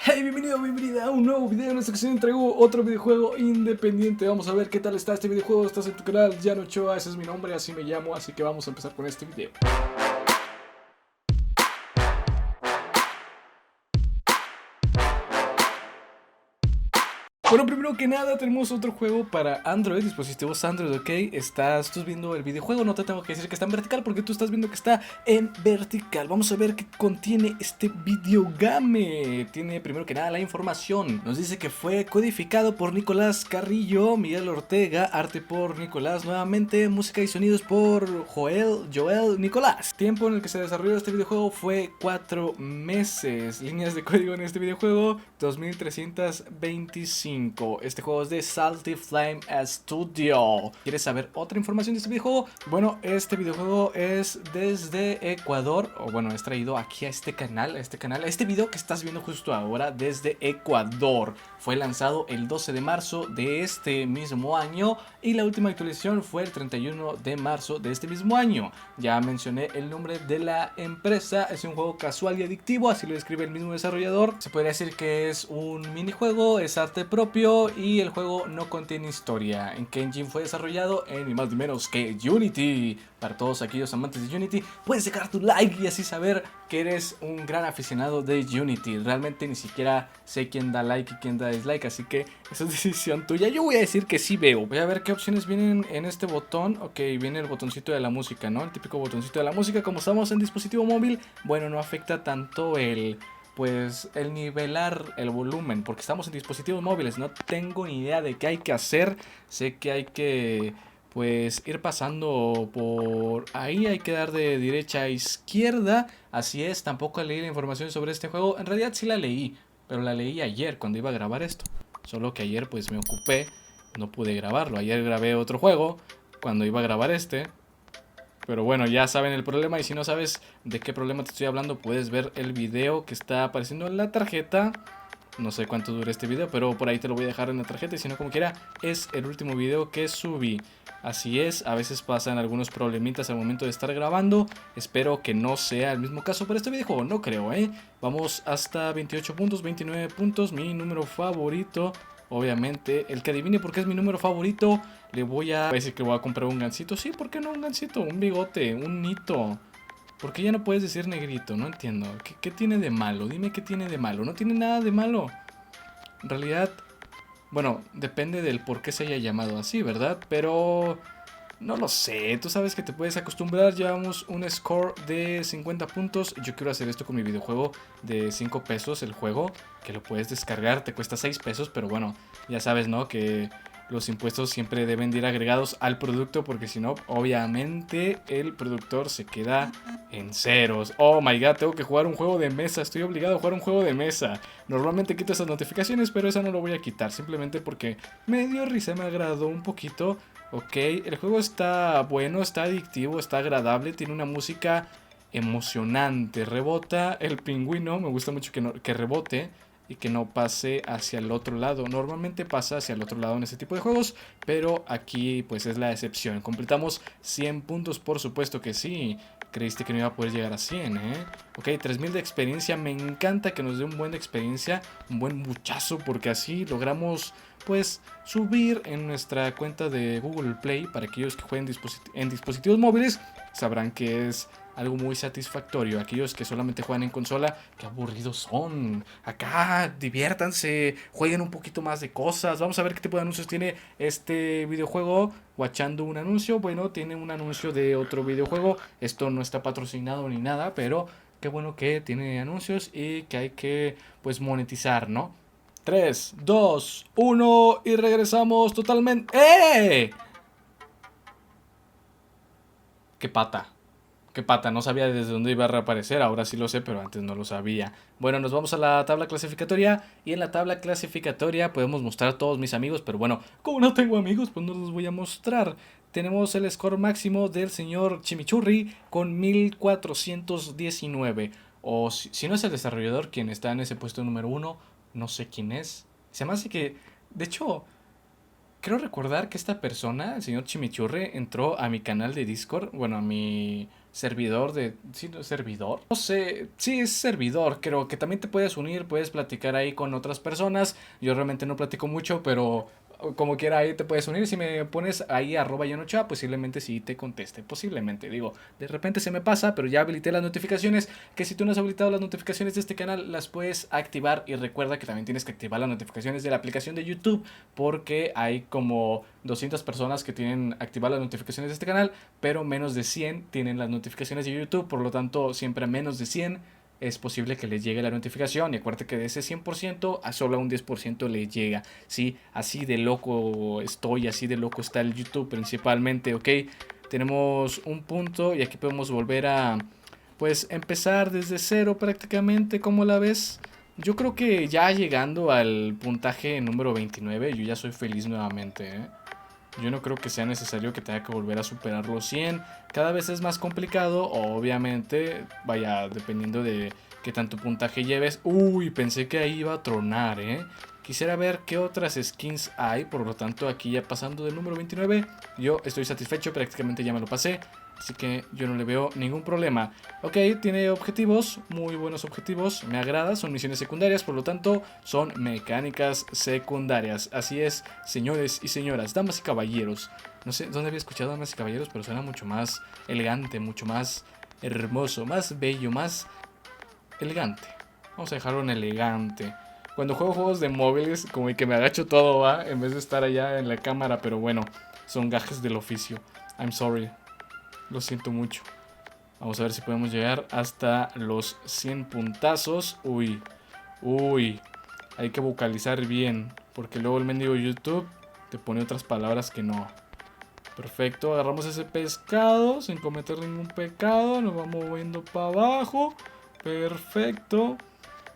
Hey, bienvenida a un nuevo video. En esta ocasión traigo otro videojuego independiente. Vamos a ver qué tal está este videojuego. Estás en tu canal, Jan Ochoa, ese es mi nombre, así me llamo. Así que vamos a empezar con este video. Bueno, primero que nada tenemos otro juego para Android, dispositivos Android, ¿ok? Estás viendo el videojuego, no te tengo que decir que está en vertical porque tú estás viendo que está en vertical. Vamos a ver qué contiene este videogame. Tiene primero que nada la información. Nos dice que fue codificado por Nicolás Carrillo, Miguel Ortega, arte por Nicolás nuevamente, música y sonidos por Joel Nicolás. Tiempo en el que se desarrolló este videojuego fue 4 meses. Líneas de código en este videojuego 2325. Este juego es de Salty Flame Studio. ¿Quieres saber otra información de este videojuego? Bueno, este videojuego es desde Ecuador, o bueno, es traído aquí a este canal, este video que estás viendo justo ahora desde Ecuador. Fue lanzado el 12 de marzo de este mismo año y la última actualización fue el 31 de marzo de este mismo año. Ya mencioné el nombre de la empresa, es un juego casual y adictivo, así lo describe el mismo desarrollador. Se podría decir que es un minijuego, es arte propio y el juego no contiene historia. ¿En qué engine fue desarrollado? En ni más ni menos que Unity. Para todos aquellos amantes de Unity, puedes dejar tu like y así saber que eres un gran aficionado de Unity. Realmente ni siquiera sé quién da like y quién da dislike, así que esa es decisión tuya. Yo voy a decir que sí veo. Voy a ver qué opciones vienen en este botón. Ok, viene el botoncito de la música, ¿no? El típico botoncito de la música. Como estamos en dispositivo móvil, bueno, no afecta tanto el nivelar el volumen, porque estamos en dispositivos móviles. No tengo ni idea de qué hay que hacer. Sé que hay que ir pasando por ahí, hay que dar de derecha a izquierda. Así es, tampoco leí la información sobre este juego. En realidad sí la leí, pero la leí ayer cuando iba a grabar esto. Solo que ayer pues me ocupé, no pude grabarlo. Ayer grabé otro juego cuando iba a grabar este. Pero bueno, ya saben el problema, y si no sabes de qué problema te estoy hablando, puedes ver el video que está apareciendo en la tarjeta. No sé cuánto dura este video, pero por ahí te lo voy a dejar en la tarjeta, y si no, como quiera, es el último video que subí. Así es, a veces pasan algunos problemitas al momento de estar grabando. Espero que no sea el mismo caso para este videojuego, no creo, ¿eh? Vamos hasta 28 puntos, 29 puntos, mi número favorito. Obviamente, el que adivine por qué es mi número favorito, le voy a decir que voy a comprar un gansito. Sí, ¿por qué no un gansito? Un bigote, un nito. ¿Por qué ya no puedes decir negrito? No entiendo. ¿Qué tiene de malo? Dime qué tiene de malo. No tiene nada de malo. En realidad, bueno, depende del por qué se haya llamado así, ¿verdad? Pero no lo sé, tú sabes que te puedes acostumbrar. Llevamos un score de 50 puntos. Yo quiero hacer esto con mi videojuego de 5 pesos el juego, que lo puedes descargar, te cuesta 6 pesos, pero bueno, ya sabes, ¿no? Que los impuestos siempre deben de ir agregados al producto, porque si no, obviamente el productor se queda en ceros. Oh my god, tengo que jugar un juego de mesa, estoy obligado a jugar un juego de mesa. Normalmente quito esas notificaciones, pero esa no lo voy a quitar, simplemente porque me dio risa, me agradó un poquito. Ok, el juego está bueno, está adictivo, está agradable, tiene una música emocionante. Rebota el pingüino, me gusta mucho que rebote y que no pase hacia el otro lado. Normalmente pasa hacia el otro lado en este tipo de juegos, pero aquí pues es la excepción. Completamos 100 puntos, por supuesto que sí. Creíste que no iba a poder llegar a 100, ¿eh? Ok, 3000 de experiencia, me encanta que nos dé un buen de experiencia, un buen buchazo, porque así logramos pues subir en nuestra cuenta de Google Play. Para aquellos que jueguen en dispositivos móviles, sabrán que es algo muy satisfactorio. Aquellos que solamente juegan en consola, qué aburridos son. Acá diviértanse, jueguen un poquito más de cosas. Vamos a ver qué tipo de anuncios tiene este videojuego. Guachando un anuncio, bueno, tiene un anuncio de otro videojuego. Esto no está patrocinado ni nada, pero qué bueno que tiene anuncios y que hay que pues monetizar, ¿no? 3, 2, 1 y regresamos totalmente. ¡Eh! ¡Qué pata! ¡Qué pata! No sabía desde dónde iba a reaparecer, ahora sí lo sé, pero antes no lo sabía. Bueno, nos vamos a la tabla clasificatoria, y en la tabla clasificatoria podemos mostrar a todos mis amigos, pero bueno, como no tengo amigos, pues no los voy a mostrar. Tenemos el score máximo del señor Chimichurri con 1419. O si no es el desarrollador quien está en ese puesto número uno, no sé quién es. Se me hace que, de hecho, Creo recordar que esta persona, el señor Chimichurri, entró a mi canal de Discord, bueno, a mi servidor de... ¿Sí, no es servidor? No sé, sí es servidor, creo que también te puedes unir, puedes platicar ahí con otras personas. Yo realmente no platico mucho, pero como quiera ahí te puedes unir. Si me pones ahí @yonocha, posiblemente sí te conteste, posiblemente. Digo, de repente se me pasa, pero ya habilité las notificaciones, que si tú no has habilitado las notificaciones de este canal, las puedes activar. Y recuerda que también tienes que activar las notificaciones de la aplicación de YouTube, porque hay como 200 personas que tienen activadas las notificaciones de este canal, pero menos de 100 tienen las notificaciones de YouTube. Por lo tanto, siempre a menos de 100 es posible que les llegue la notificación. Y acuérdate que de ese 100% a solo un 10% le llega. Sí, así de loco estoy, así de loco está el YouTube principalmente, ¿ok? Tenemos un punto y aquí podemos volver a, pues, empezar desde cero prácticamente. ¿Cómo la ves? Yo creo que ya llegando al puntaje número 29, yo ya soy feliz nuevamente, ¿eh? Yo no creo que sea necesario que tenga que volver a superar los 100. Cada vez es más complicado, obviamente. Vaya, dependiendo de qué tanto puntaje lleves. Uy, pensé que ahí iba a tronar, ¿eh? Quisiera ver qué otras skins hay. Por lo tanto, aquí ya pasando del número 29, yo estoy satisfecho. Prácticamente ya me lo pasé. Así que yo no le veo ningún problema. Ok, tiene objetivos, muy buenos objetivos, me agrada, son misiones secundarias, por lo tanto son mecánicas secundarias. Así es, señores y señoras, damas y caballeros. No sé dónde había escuchado damas y caballeros, pero suena mucho más elegante, mucho más hermoso, más bello, más elegante. Vamos a dejarlo en elegante. Cuando juego juegos de móviles, como que me agacho todo, va, en vez de estar allá en la cámara, pero bueno, son gajes del oficio. I'm sorry. Lo siento mucho. Vamos a ver si podemos llegar hasta los 100 puntazos. Uy, uy. Hay que vocalizar bien, porque luego el mendigo YouTube te pone otras palabras que no. Perfecto, agarramos ese pescado sin cometer ningún pecado. Nos vamos moviendo para abajo. Perfecto.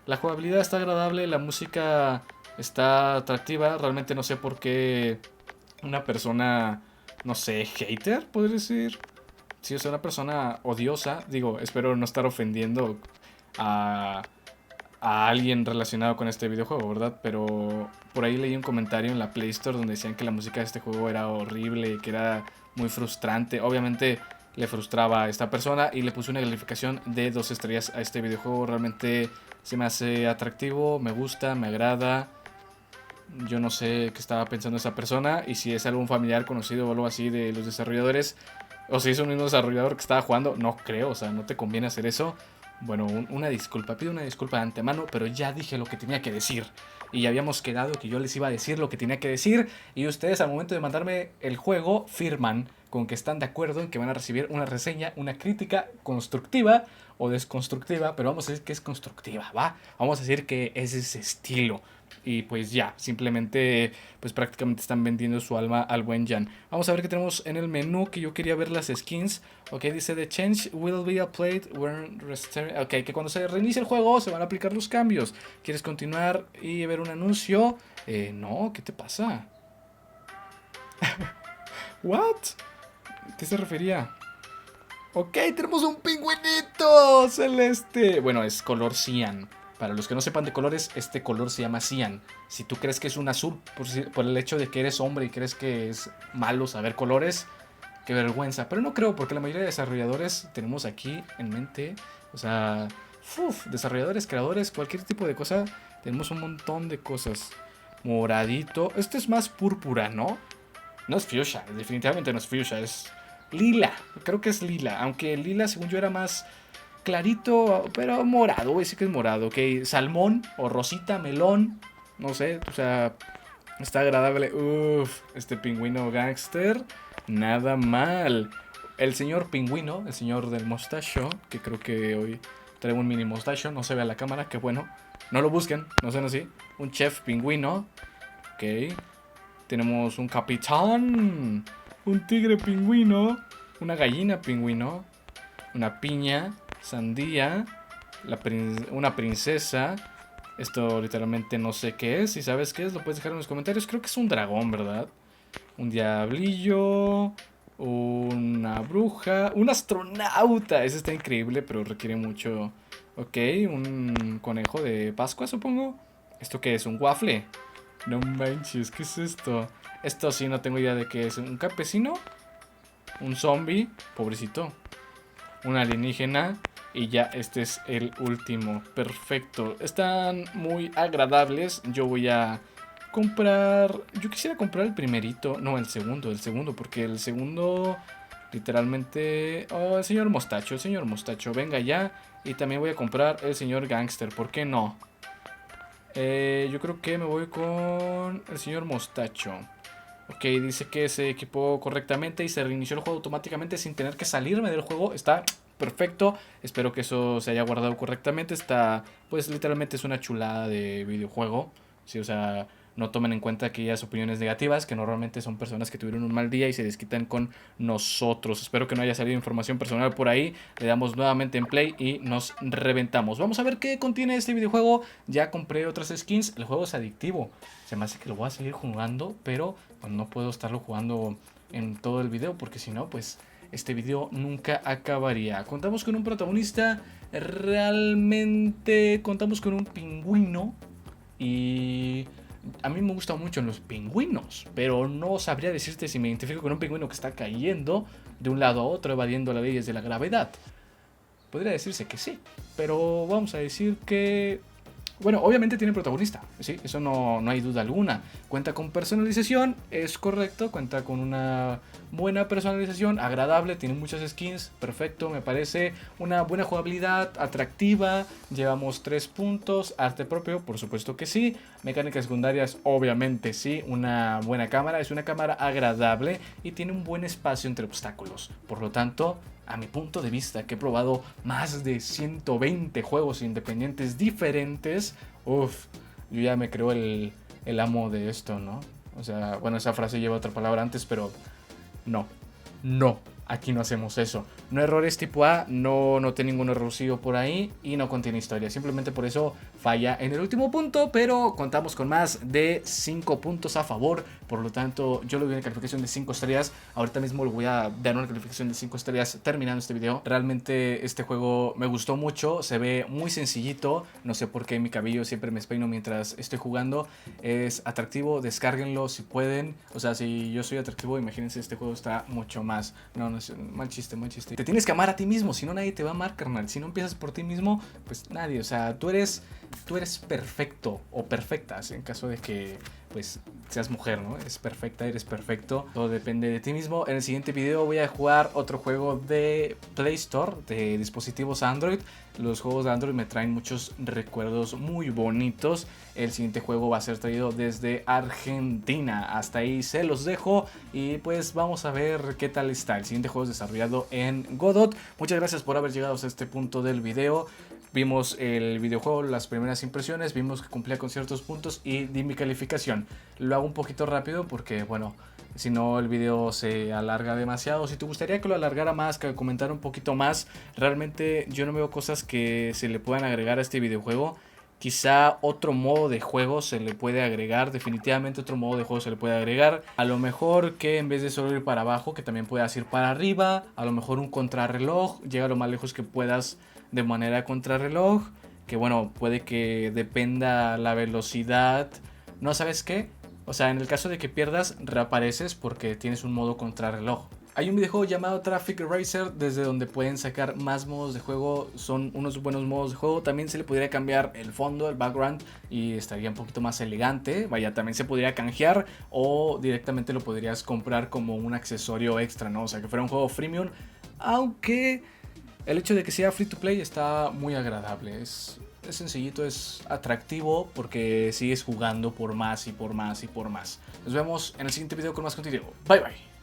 La jugabilidad está agradable, la música está atractiva. Realmente no sé por qué una persona, no sé, hater, podría decir. Si es una persona odiosa, digo, espero no estar ofendiendo a, a alguien relacionado con este videojuego, ¿verdad? Pero por ahí leí un comentario en la Play Store donde decían que la música de este juego era horrible, que era muy frustrante. Obviamente le frustraba a esta persona y le puse una calificación de 2 estrellas a este videojuego. Realmente se me hace atractivo, me gusta, me agrada. Yo no sé qué estaba pensando esa persona y si es algún familiar conocido o algo así de los desarrolladores, o si es un mismo desarrollador que estaba jugando. No creo, o sea, no te conviene hacer eso. Bueno, una disculpa, pido una disculpa de antemano, pero ya dije lo que tenía que decir. Y habíamos quedado que yo les iba a decir lo que tenía que decir. Y ustedes al momento de mandarme el juego firman con que están de acuerdo en que van a recibir una reseña, una crítica constructiva o desconstructiva. Pero vamos a decir que es constructiva, ¿va? Vamos a decir que es ese estilo. Y pues ya, simplemente pues prácticamente están vendiendo su alma al buen Jan. Vamos a ver qué tenemos en el menú, que yo quería ver las skins. Ok, dice the change will be applied when ok, que cuando se reinicie el juego se van a aplicar los cambios. ¿Quieres continuar y ver un anuncio? No, ¿qué te pasa? What? ¿Qué se refería? Ok, tenemos un pingüinito celeste. Bueno, es color cian. Para los que no sepan de colores, este color se llama cian. Si tú crees que es un azul por el hecho de que eres hombre y crees que es malo saber colores, qué vergüenza. Pero no creo, porque la mayoría de desarrolladores tenemos aquí en mente, o sea, desarrolladores, creadores, cualquier tipo de cosa, tenemos un montón de cosas. Moradito. Este es más púrpura, ¿no? No es fuchsia, definitivamente no es fuchsia, es lila. Creo que es lila, aunque el lila según yo era más clarito, pero morado, güey, sí que es morado, ok. Salmón o rosita, melón, no sé, o sea, está agradable. Uff, este pingüino gangster, nada mal. El señor pingüino, el señor del mostacho, que creo que hoy traigo un mini mostacho, no se ve a la cámara, que bueno. No lo busquen, no sean así. Un chef pingüino, ok. Tenemos un capitán, un tigre pingüino, una gallina pingüino, una piña, sandía, una princesa. Esto literalmente no sé qué es. Si sabes qué es, lo puedes dejar en los comentarios. Creo que es un dragón, ¿verdad? Un diablillo, una bruja, un astronauta. Ese está increíble, pero requiere mucho. Ok, un conejo de Pascua, supongo. ¿Esto qué es? ¿Un waffle? No manches, ¿qué es esto? Esto sí no tengo idea de qué es. ¿Un campesino? ¿Un zombie? Pobrecito. Un alienígena. Y ya, este es el último. Perfecto. Están muy agradables. Yo voy a comprar... Yo quisiera comprar el primerito. No, el segundo. Porque el segundo... Literalmente... Oh, el señor Mostacho. Venga ya. Y también voy a comprar el señor Gangster. ¿Por qué no? Yo creo que me voy con el señor Mostacho. Ok, dice que se equipó correctamente y se reinició el juego automáticamente sin tener que salirme del juego. Está perfecto. Espero que eso se haya guardado correctamente. Está, pues literalmente es una chulada de videojuego. Sí, o sea, no tomen en cuenta aquellas opiniones negativas que normalmente son personas que tuvieron un mal día y se desquitan con nosotros. Espero que no haya salido información personal por ahí. Le damos nuevamente en play y nos reventamos. Vamos a ver qué contiene este videojuego. Ya compré otras skins. El juego es adictivo. Se me hace que lo voy a seguir jugando, pero pues, no puedo estarlo jugando en todo el video porque si no, pues este video nunca acabaría. Contamos con un protagonista. Realmente contamos con un pingüino. Y a mí me gustan mucho los pingüinos, pero no sabría decirte si me identifico con un pingüino que está cayendo de un lado a otro, evadiendo las leyes de la gravedad. Podría decirse que sí, pero vamos a decir que... Bueno, obviamente tiene protagonista, sí, eso no hay duda alguna. Cuenta con personalización, es correcto, cuenta con una buena personalización, agradable, tiene muchas skins, perfecto, me parece una buena jugabilidad, atractiva, llevamos 3 puntos, arte propio, por supuesto que sí, mecánicas secundarias, obviamente sí, una buena cámara, es una cámara agradable y tiene un buen espacio entre obstáculos, por lo tanto... A mi punto de vista, que he probado más de 120 juegos independientes diferentes, uff, yo ya me creo el amo de esto, ¿no? O sea, bueno, esa frase lleva otra palabra antes, pero no, aquí no hacemos eso. No errores tipo A, no noté ningún errorcillo por ahí y no contiene historia. Simplemente por eso falla en el último punto, pero contamos con más de 5 puntos a favor. Por lo tanto, yo le doy una calificación de 5 estrellas. Ahorita mismo le voy a dar una calificación de 5 estrellas terminando este video. Realmente este juego me gustó mucho, se ve muy sencillito. No sé por qué mi cabello siempre me despeino mientras estoy jugando. Es atractivo, descárguenlo si pueden. O sea, si yo soy atractivo, imagínense, este juego está mucho más. No es mal chiste. Te tienes que amar a ti mismo, si no nadie te va a amar, carnal. Si no empiezas por ti mismo, pues nadie. O sea, tú eres perfecto o perfecta, en caso de que pues seas mujer, ¿no? Es perfecta, eres perfecto. Todo depende de ti mismo. En el siguiente video voy a jugar otro juego de Play Store, de dispositivos Android. Los juegos de Android me traen muchos recuerdos muy bonitos. El siguiente juego va a ser traído desde Argentina. Hasta ahí se los dejo y pues vamos a ver qué tal está. El siguiente juego es desarrollado en Godot. Muchas gracias por haber llegado hasta este punto del video. Vimos el videojuego, las primeras impresiones, vimos que cumplía con ciertos puntos y di mi calificación. Lo hago un poquito rápido porque, bueno, si no el video se alarga demasiado. Si te gustaría que lo alargara más, que comentara un poquito más, realmente yo no veo cosas que se le puedan agregar a este videojuego. Quizá otro modo de juego se le puede agregar, definitivamente otro modo de juego se le puede agregar. A lo mejor que en vez de solo ir para abajo, que también puedas ir para arriba. A lo mejor un contrarreloj, llega lo más lejos que puedas de manera contrarreloj. Que bueno, puede que dependa la velocidad. ¿No sabes qué? O sea, en el caso de que pierdas, reapareces porque tienes un modo contrarreloj. Hay un videojuego llamado Traffic Racer desde donde pueden sacar más modos de juego. Son unos buenos modos de juego. También se le podría cambiar el fondo, el background y estaría un poquito más elegante. Vaya, también se podría canjear o directamente lo podrías comprar como un accesorio extra, ¿no? O sea, que fuera un juego freemium. Aunque el hecho de que sea free to play está muy agradable. Es sencillito, es atractivo porque sigues jugando por más y por más y por más. Nos vemos en el siguiente video con más contenido. Bye bye.